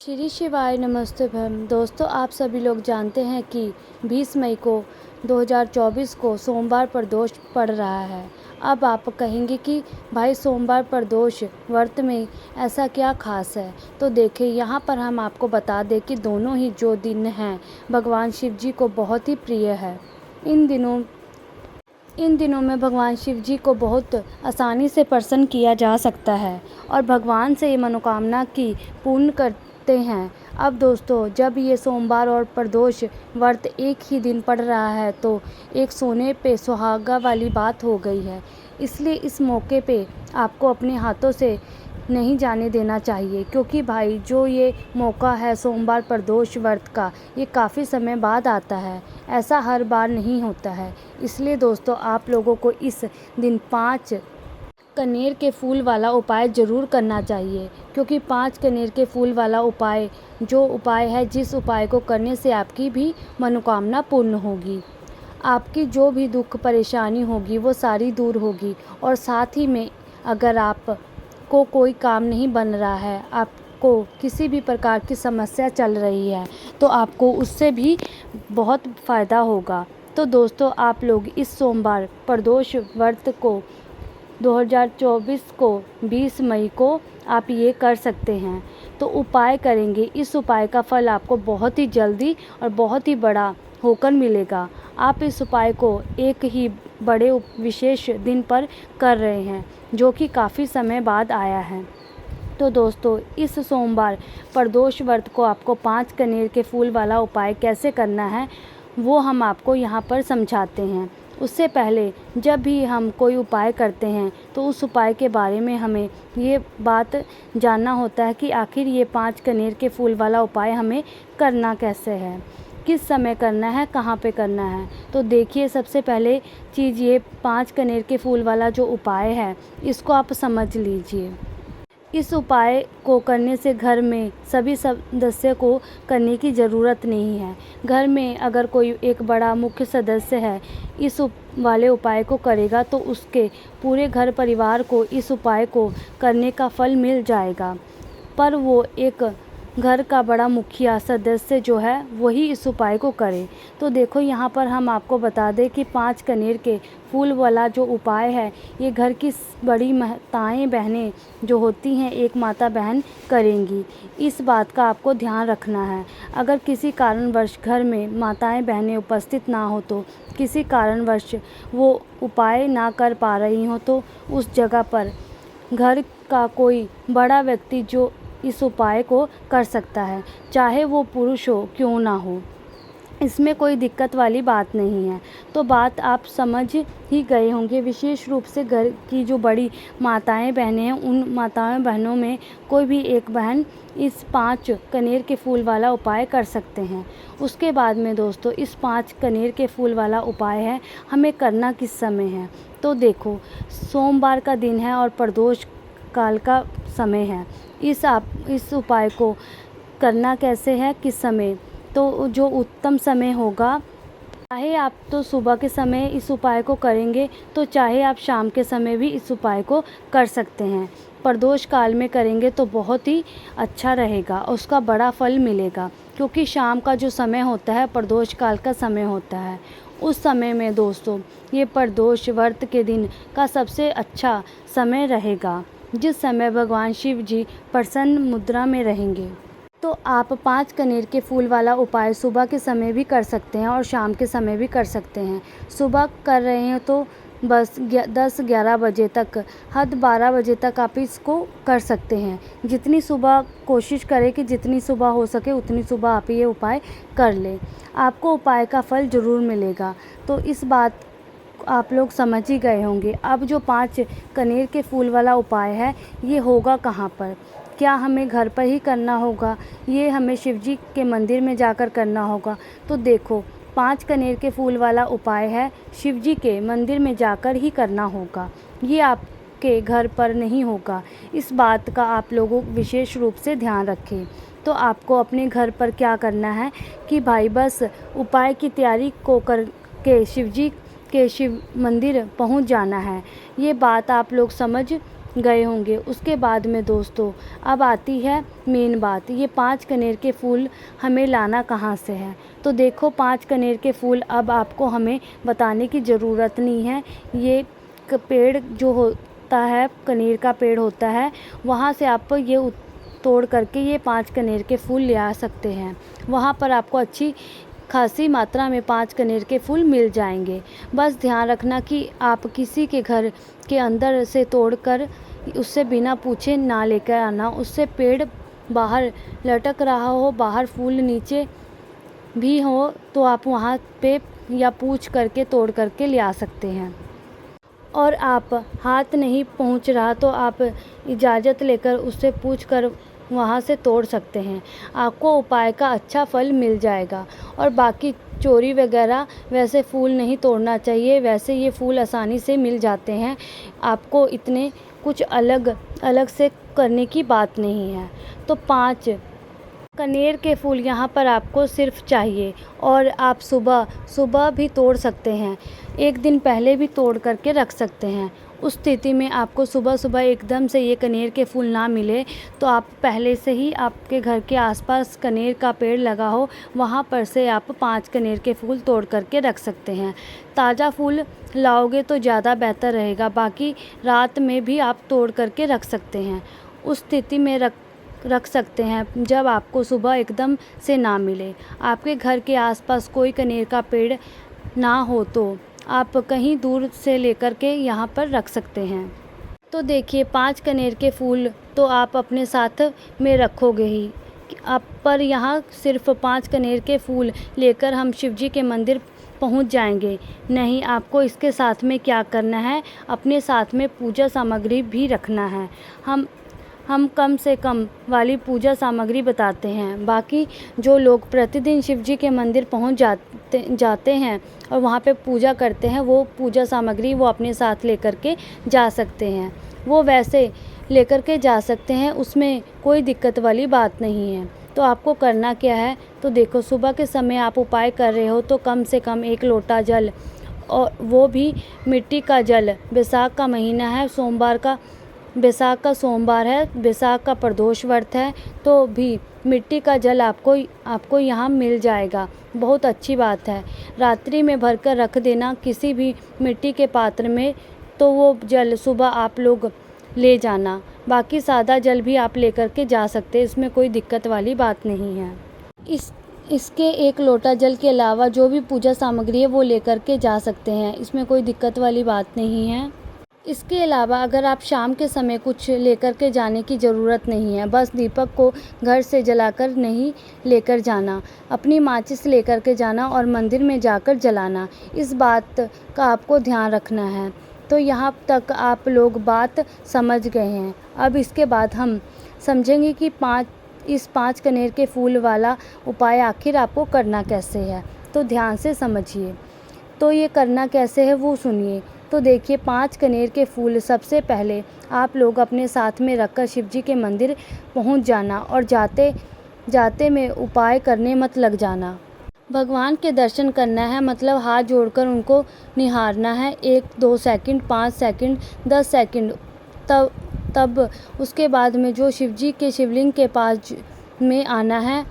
श्री शिवाय नमस्तुभ्यं। दोस्तों, आप सभी लोग जानते हैं कि 20 मई को 2024 को सोमवार प्रदोष पड़ रहा है। अब आप कहेंगे कि भाई सोमवार प्रदोष व्रत में ऐसा क्या खास है। तो देखिए, यहाँ पर हम आपको बता दें कि दोनों ही जो दिन हैं भगवान शिव जी को बहुत ही प्रिय है। इन दिनों में भगवान शिव जी को बहुत आसानी से प्रसन्न किया जा सकता है और भगवान से ये मनोकामना की पूर्ण करते हैं। अब दोस्तों, जब ये सोमवार और प्रदोष व्रत एक ही दिन पड़ रहा है तो एक सोने पे सुहागा वाली बात हो गई है। इसलिए इस मौके पे आपको अपने हाथों से नहीं जाने देना चाहिए, क्योंकि भाई जो ये मौका है सोमवार प्रदोष व्रत का, ये काफ़ी समय बाद आता है। ऐसा हर बार नहीं होता है। इसलिए दोस्तों, आप लोगों को इस दिन 5 कनेर के फूल वाला उपाय ज़रूर करना चाहिए, क्योंकि 5 कनेर के फूल वाला उपाय जो उपाय है, जिस उपाय को करने से आपकी भी मनोकामना पूर्ण होगी। आपकी जो भी दुख परेशानी होगी वो सारी दूर होगी। और साथ ही में अगर आप को कोई काम नहीं बन रहा है, आपको किसी भी प्रकार की समस्या चल रही है, तो आपको उससे भी बहुत फ़ायदा होगा। तो दोस्तों, आप लोग इस सोमवार प्रदोष व्रत को 2024 को 20 मई को आप ये कर सकते हैं। तो उपाय करेंगे, इस उपाय का फल आपको बहुत ही जल्दी और बहुत ही बड़ा होकर मिलेगा। आप इस उपाय को एक ही बड़े विशेष दिन पर कर रहे हैं, जो कि काफ़ी समय बाद आया है। तो दोस्तों, इस सोमवार प्रदोष व्रत को आपको 5 कनेर के फूल वाला उपाय कैसे करना है, वो हम आपको यहाँ पर समझाते हैं। उससे पहले जब भी हम कोई उपाय करते हैं तो उस उपाय के बारे में हमें ये बात जानना होता है कि आखिर ये 5 कनेर के फूल वाला उपाय हमें करना कैसे है, किस समय करना है, कहाँ पे करना है। तो देखिए, सबसे पहले चीज़ ये 5 कनेर के फूल वाला जो उपाय है, इसको आप समझ लीजिए। इस उपाय को करने से घर में सभी सदस्य को करने की ज़रूरत नहीं है। घर में अगर कोई एक बड़ा मुख्य सदस्य है, इस वाले उपाय को करेगा तो उसके पूरे घर परिवार को इस उपाय को करने का फल मिल जाएगा। पर वो एक घर का बड़ा मुखिया सदस्य जो है वही इस उपाय को करे। तो देखो, यहाँ पर हम आपको बता दें कि 5 कनेर के फूल वाला जो उपाय है, ये घर की बड़ी माताएं बहनें जो होती हैं, एक माता बहन करेंगी। इस बात का आपको ध्यान रखना है। अगर किसी कारणवश घर में माताएं बहनें उपस्थित ना हो, तो किसी कारणवश वो उपाय ना कर पा रही हो, तो उस जगह पर घर का कोई बड़ा व्यक्ति जो इस उपाय को कर सकता है, चाहे वो पुरुष हो क्यों ना हो। इसमें कोई दिक्कत वाली बात नहीं है। तो बात आप समझ ही गए होंगे। विशेष रूप से घर की जो बड़ी माताएं बहनें हैं, उन माताएं बहनों में कोई भी एक बहन इस 5 कनेर के फूल वाला उपाय कर सकते हैं। उसके बाद में दोस्तों, इस 5 कनेर के फूल वाला उपाय है, हमें करना किस समय है। तो देखो, सोमवार का दिन है और प्रदोष काल का समय है। इस उपाय को करना कैसे है, किस समय, तो जो उत्तम समय होगा, चाहे आप तो सुबह के समय इस उपाय को करेंगे, तो चाहे आप शाम के समय भी इस उपाय को कर सकते हैं। प्रदोष काल में करेंगे तो बहुत ही अच्छा रहेगा, उसका बड़ा फल मिलेगा, क्योंकि शाम का जो समय होता है प्रदोष काल का समय होता है। उस समय में दोस्तों, ये प्रदोष व्रत के दिन का सबसे अच्छा समय रहेगा, जिस समय भगवान शिव जी प्रसन्न मुद्रा में रहेंगे। तो आप 5 कनेर के फूल वाला उपाय सुबह के समय भी कर सकते हैं और शाम के समय भी कर सकते हैं। सुबह कर रहे हैं तो बस 10-11 बजे तक, हद 12 बजे तक आप इसको कर सकते हैं। जितनी सुबह कोशिश करें कि जितनी सुबह हो सके उतनी सुबह आप ये उपाय कर लें, आपको उपाय का फल ज़रूर मिलेगा। तो इस बात आप लोग समझ ही गए होंगे। अब जो 5 कनेर के फूल वाला उपाय है, ये होगा कहाँ पर, क्या हमें घर पर ही करना होगा, ये हमें शिवजी के मंदिर में जाकर करना होगा। तो देखो, 5 कनेर के फूल वाला उपाय है, शिवजी के मंदिर में जाकर ही करना होगा, ये आपके घर पर नहीं होगा। इस बात का आप लोगों विशेष रूप से ध्यान रखें। तो आपको अपने घर पर क्या करना है कि भाई बस उपाय की तैयारी को करके शिवजी के शिव मंदिर पहुंच जाना है। ये बात आप लोग समझ गए होंगे। उसके बाद में दोस्तों अब आती है मेन बात, ये 5 कनेर के फूल हमें लाना कहाँ से है। तो देखो 5 कनेर के फूल अब आपको हमें बताने की ज़रूरत नहीं है। ये पेड़ जो होता है, कनेर का पेड़ होता है, वहाँ से आप ये तोड़ करके ये 5 कनेर के फूल ले आ सकते हैं। वहाँ पर आपको अच्छी खासी मात्रा में 5 कनेर के फूल मिल जाएंगे। बस ध्यान रखना कि आप किसी के घर के अंदर से तोड़कर उससे बिना पूछे ना लेकर आना। उससे पेड़ बाहर लटक रहा हो, बाहर फूल नीचे भी हो, तो आप वहाँ पे या पूछ करके तोड़ करके ले आ सकते हैं। और आप हाथ नहीं पहुँच रहा तो आप इजाज़त लेकर उससे पूछ कर वहाँ से तोड़ सकते हैं। आपको उपाय का अच्छा फल मिल जाएगा। और बाकी चोरी वगैरह वैसे फूल नहीं तोड़ना चाहिए, वैसे ये फूल आसानी से मिल जाते हैं। आपको इतने कुछ अलग से करने की बात नहीं है। तो 5 कनेर के फूल यहाँ पर आपको सिर्फ चाहिए। और आप सुबह भी तोड़ सकते हैं, एक दिन पहले भी तोड़ करके रख सकते हैं। उस स्थिति में आपको सुबह एकदम से ये कनेर के फूल ना मिले तो आप पहले से ही आपके घर के आसपास कनेर का पेड़ लगा हो, वहाँ पर से आप 5 कनेर के फूल तोड़ करके रख सकते हैं। ताज़ा फूल लाओगे तो ज़्यादा बेहतर रहेगा, बाकी रात में भी आप तोड़ करके रख सकते हैं। उस स्थिति में रख सकते हैं जब आपको सुबह एकदम से ना मिले, आपके घर के आसपास कोई कनेर का पेड़ ना हो तो आप कहीं दूर से लेकर के यहाँ पर रख सकते हैं। तो देखिए 5 कनेर के फूल तो आप अपने साथ में रखोगे ही, आप पर यहाँ सिर्फ 5 कनेर के फूल लेकर हम शिवजी के मंदिर पहुँच जाएंगे नहीं। आपको इसके साथ में क्या करना है, अपने साथ में पूजा सामग्री भी रखना है। हम कम से कम वाली पूजा सामग्री बताते हैं। बाकी जो लोग प्रतिदिन शिवजी के मंदिर पहुंच जाते हैं और वहां पे पूजा करते हैं, वो पूजा सामग्री वो अपने साथ लेकर के जा सकते हैं। वो वैसे लेकर के जा सकते हैं, उसमें कोई दिक्कत वाली बात नहीं है। तो आपको करना क्या है, तो देखो सुबह के समय आप उपाय कर रहे हो तो कम से कम 1 लोटा जल, और वो भी मिट्टी का जल। बैसाख का महीना है, बैसाख का सोमवार है, बैसाख का प्रदोष व्रत है, तो भी मिट्टी का जल आपको यहाँ मिल जाएगा। बहुत अच्छी बात है। रात्रि में भरकर रख देना किसी भी मिट्टी के पात्र में, तो वो जल सुबह आप लोग ले जाना। बाकी सादा जल भी आप लेकर के जा सकते हैं, इसमें कोई दिक्कत वाली बात नहीं है। इसके 1 लोटा जल के अलावा जो भी पूजा सामग्री है वो लेकर के जा सकते हैं, इसमें कोई दिक्कत वाली बात नहीं है। इसके अलावा अगर आप शाम के समय कुछ लेकर के जाने की ज़रूरत नहीं है। बस दीपक को घर से जलाकर नहीं लेकर जाना, अपनी माचिस लेकर के जाना और मंदिर में जाकर जलाना। इस बात का आपको ध्यान रखना है। तो यहाँ तक आप लोग बात समझ गए हैं। अब इसके बाद हम समझेंगे कि इस 5 कनेर के फूल वाला उपाय आखिर आपको करना कैसे है। तो ध्यान से समझिए। तो ये करना कैसे है वो सुनिए। तो देखिए 5 कनेर के फूल सबसे पहले आप लोग अपने साथ में रखकर शिवजी के मंदिर पहुंच जाना और जाते में उपाय करने मत लग जाना। भगवान के दर्शन करना है, मतलब हाथ जोड़कर उनको निहारना है 1-2 सेकंड, 5 सेकंड, 10 सेकंड। तब उसके बाद में जो शिवजी के शिवलिंग के पास में आना है।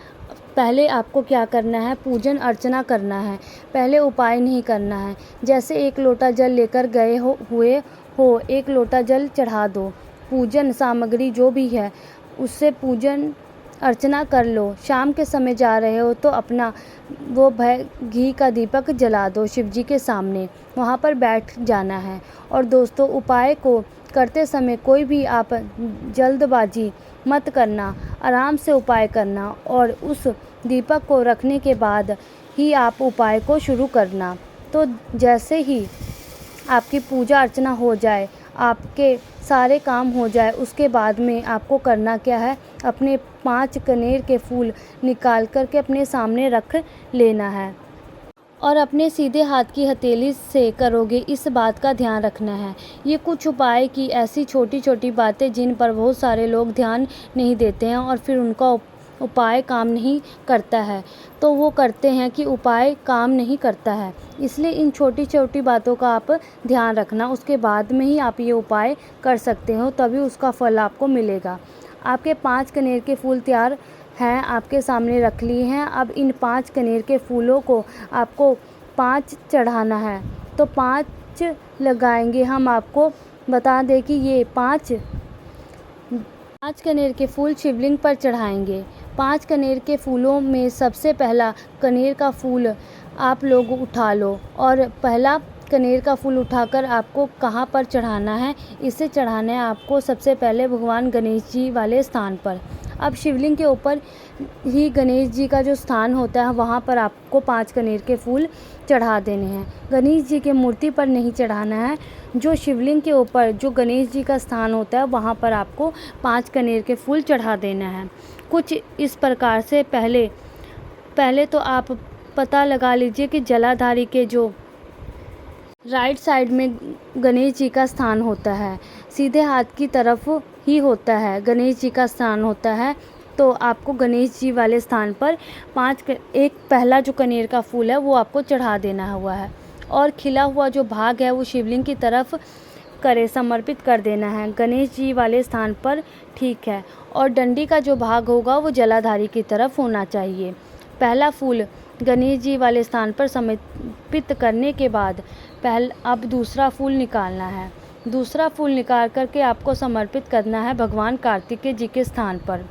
पहले आपको क्या करना है, पूजन अर्चना करना है, पहले उपाय नहीं करना है। जैसे 1 लोटा जल लेकर गए हो 1 लोटा जल चढ़ा दो। पूजन सामग्री जो भी है उससे पूजन अर्चना कर लो। शाम के समय जा रहे हो तो अपना वो घी का दीपक जला दो शिवजी के सामने, वहाँ पर बैठ जाना है। और दोस्तों उपाय को करते समय कोई भी आप जल्दबाजी मत करना, आराम से उपाय करना और उस दीपक को रखने के बाद ही आप उपाय को शुरू करना। तो जैसे ही आपकी पूजा अर्चना हो जाए, आपके सारे काम हो जाए, उसके बाद में आपको करना क्या है, अपने 5 कनेर के फूल निकाल कर के अपने सामने रख लेना है और अपने सीधे हाथ की हथेली से करोगे, इस बात का ध्यान रखना है। ये कुछ उपाय की ऐसी छोटी छोटी बातें जिन पर बहुत सारे लोग ध्यान नहीं देते हैं और फिर उपाय काम नहीं करता है, तो वो करते हैं कि उपाय काम नहीं करता है। इसलिए इन छोटी छोटी बातों का आप ध्यान रखना, उसके बाद में ही आप ये उपाय कर सकते हो, तभी उसका फल आपको मिलेगा। आपके 5 कनेर के फूल तैयार हैं, आपके सामने रख लिए हैं। अब इन 5 कनेर के फूलों को आपको 5 चढ़ाना है, तो 5 लगाएंगे हम। आपको बता दें कि ये 5 कनेर के फूल शिवलिंग पर चढ़ाएंगे। 5 कनेर के फूलों में सबसे पहला कनेर का फूल आप लोग उठा लो, और पहला कनेर का फूल उठाकर आपको कहाँ पर चढ़ाना है, इसे चढ़ाना है आपको सबसे पहले भगवान गणेश जी वाले स्थान पर। अब शिवलिंग के ऊपर ही गणेश जी का जो स्थान होता है, वहाँ पर आपको 5 कनेर के फूल चढ़ा देने हैं। गणेश जी की मूर्ति पर नहीं चढ़ाना है, जो शिवलिंग के ऊपर जो गणेश जी का स्थान होता है, वहाँ पर आपको 5 कनेर के फूल चढ़ा देना है। कुछ इस प्रकार से पहले तो आप पता लगा लीजिए कि जलाधारी के जो राइट साइड में गणेश जी का स्थान होता है, सीधे हाथ की तरफ ही होता है गणेश जी का स्थान होता है, तो आपको गणेश जी वाले स्थान पर एक पहला जो कनेर का फूल है वो आपको चढ़ा देना हुआ है, और खिला हुआ जो भाग है वो शिवलिंग की तरफ समर्पित कर देना है गणेश जी वाले स्थान पर, ठीक है। और डंडी का जो भाग होगा वो जलाधारी की तरफ होना चाहिए। पहला फूल गणेश जी वाले स्थान पर समर्पित करने के बाद अब दूसरा फूल निकालना है। दूसरा फूल निकाल करके आपको समर्पित करना है भगवान कार्तिकेय जी के स्थान पर।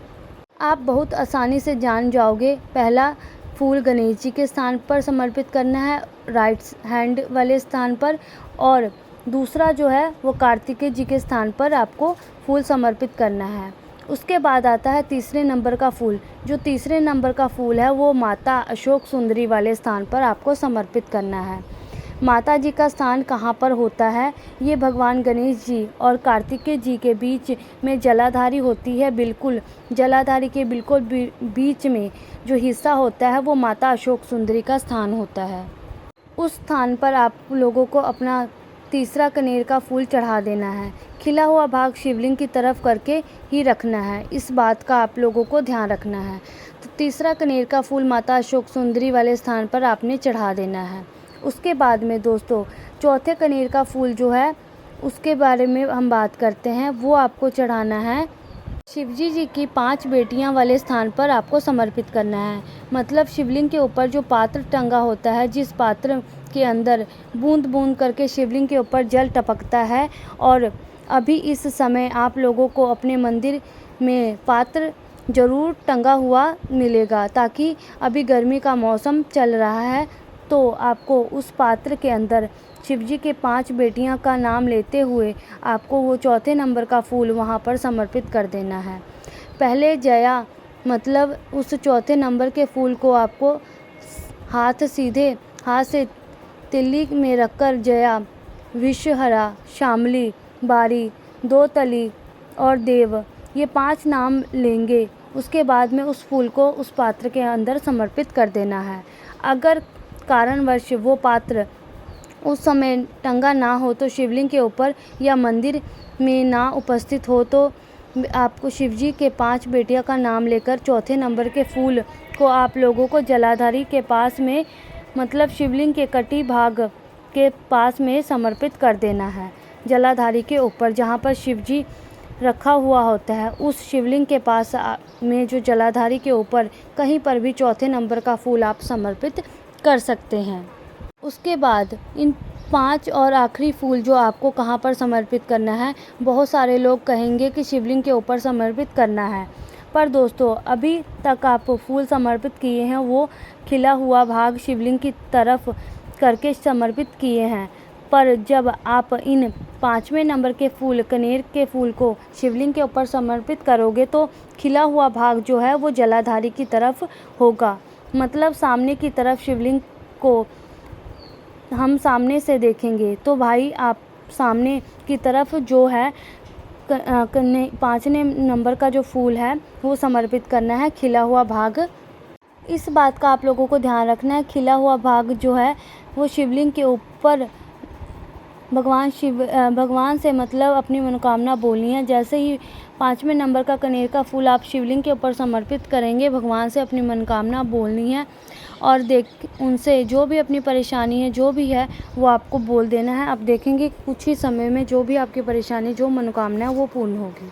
आप बहुत आसानी से जान जाओगे। पहला फूल गणेश जी के स्थान पर समर्पित करना है, राइट हैंड वाले स्थान पर, और दूसरा जो है वो कार्तिकेय जी के स्थान पर आपको फूल समर्पित करना है। उसके बाद आता है तीसरे नंबर का फूल। जो तीसरे नंबर का फूल है वो माता अशोक सुंदरी वाले स्थान पर आपको समर्पित करना है। माता जी का स्थान कहाँ पर होता है, ये भगवान गणेश जी और कार्तिकेय जी के बीच में जलाधारी होती है। बिल्कुल जलाधारी के बिल्कुल बीच में जो हिस्सा होता है वो माता अशोक सुंदरी का स्थान होता है। उस स्थान पर आप लोगों को अपना तीसरा कनेर का फूल चढ़ा देना है। खिला हुआ भाग शिवलिंग की तरफ करके ही रखना है, इस बात का आप लोगों को ध्यान रखना है। तो तीसरा कनेर का फूल माता अशोक सुंदरी वाले स्थान पर आपने चढ़ा देना है। उसके बाद में दोस्तों चौथे कनेर का फूल जो है उसके बारे में हम बात करते हैं। वो आपको चढ़ाना है शिवजी जी की 5 बेटियां वाले स्थान पर आपको समर्पित करना है। मतलब शिवलिंग के ऊपर जो पात्र टंगा होता है, जिस पात्र के अंदर बूंद बूंद करके शिवलिंग के ऊपर जल टपकता है, और अभी इस समय आप लोगों को अपने मंदिर में पात्र ज़रूर टंगा हुआ मिलेगा, ताकि अभी गर्मी का मौसम चल रहा है, तो आपको उस पात्र के अंदर शिवजी के 5 बेटियां का नाम लेते हुए आपको वो चौथे नंबर का फूल वहां पर समर्पित कर देना है। पहले जया मतलब उस चौथे नंबर के फूल को आपको सीधे हाथ से तिल्ली में रखकर जया, विश्वहरा, शामली, बारी, दो तली और देव, ये 5 नाम लेंगे। उसके बाद में उस फूल को उस पात्र के अंदर समर्पित कर देना है। अगर कारणवश वो पात्र उस समय टंगा ना हो, तो शिवलिंग के ऊपर या मंदिर में ना उपस्थित हो, तो आपको शिवजी के 5 बेटियों का नाम लेकर चौथे नंबर के फूल को आप लोगों को जलाधारी के पास में, मतलब शिवलिंग के कटी भाग के पास में समर्पित कर देना है। जलाधारी के ऊपर जहाँ पर शिवजी रखा हुआ होता है, उस शिवलिंग के पास में जो जलाधारी के ऊपर कहीं पर भी चौथे नंबर का फूल आप समर्पित कर सकते हैं। उसके बाद इन 5 और आखिरी फूल जो आपको कहाँ पर समर्पित करना है, बहुत सारे लोग कहेंगे कि शिवलिंग के ऊपर समर्पित करना है, पर दोस्तों अभी तक आप फूल समर्पित किए हैं वो खिला हुआ भाग शिवलिंग की तरफ करके समर्पित किए हैं, पर जब आप इन 5वें नंबर के फूल कनेर के फूल को शिवलिंग के ऊपर समर्पित करोगे, तो खिला हुआ भाग जो है वो जलाधारी की तरफ होगा। मतलब सामने की तरफ शिवलिंग को हम सामने से देखेंगे, तो भाई आप सामने की तरफ जो है 5वें नंबर का जो फूल है वो समर्पित करना है, खिला हुआ भाग। इस बात का आप लोगों को ध्यान रखना है, खिला हुआ भाग जो है वो शिवलिंग के ऊपर भगवान से मतलब अपनी मनोकामना बोलनी है। जैसे ही 5वें नंबर का कनेर का फूल आप शिवलिंग के ऊपर समर्पित करेंगे। भगवान से अपनी मनोकामना बोलनी है और उनसे जो भी अपनी परेशानी है, जो भी है, वो आपको बोल देना है। आप देखेंगे कुछ ही समय में जो भी आपकी परेशानी, जो मनोकामना है वो पूर्ण होगी।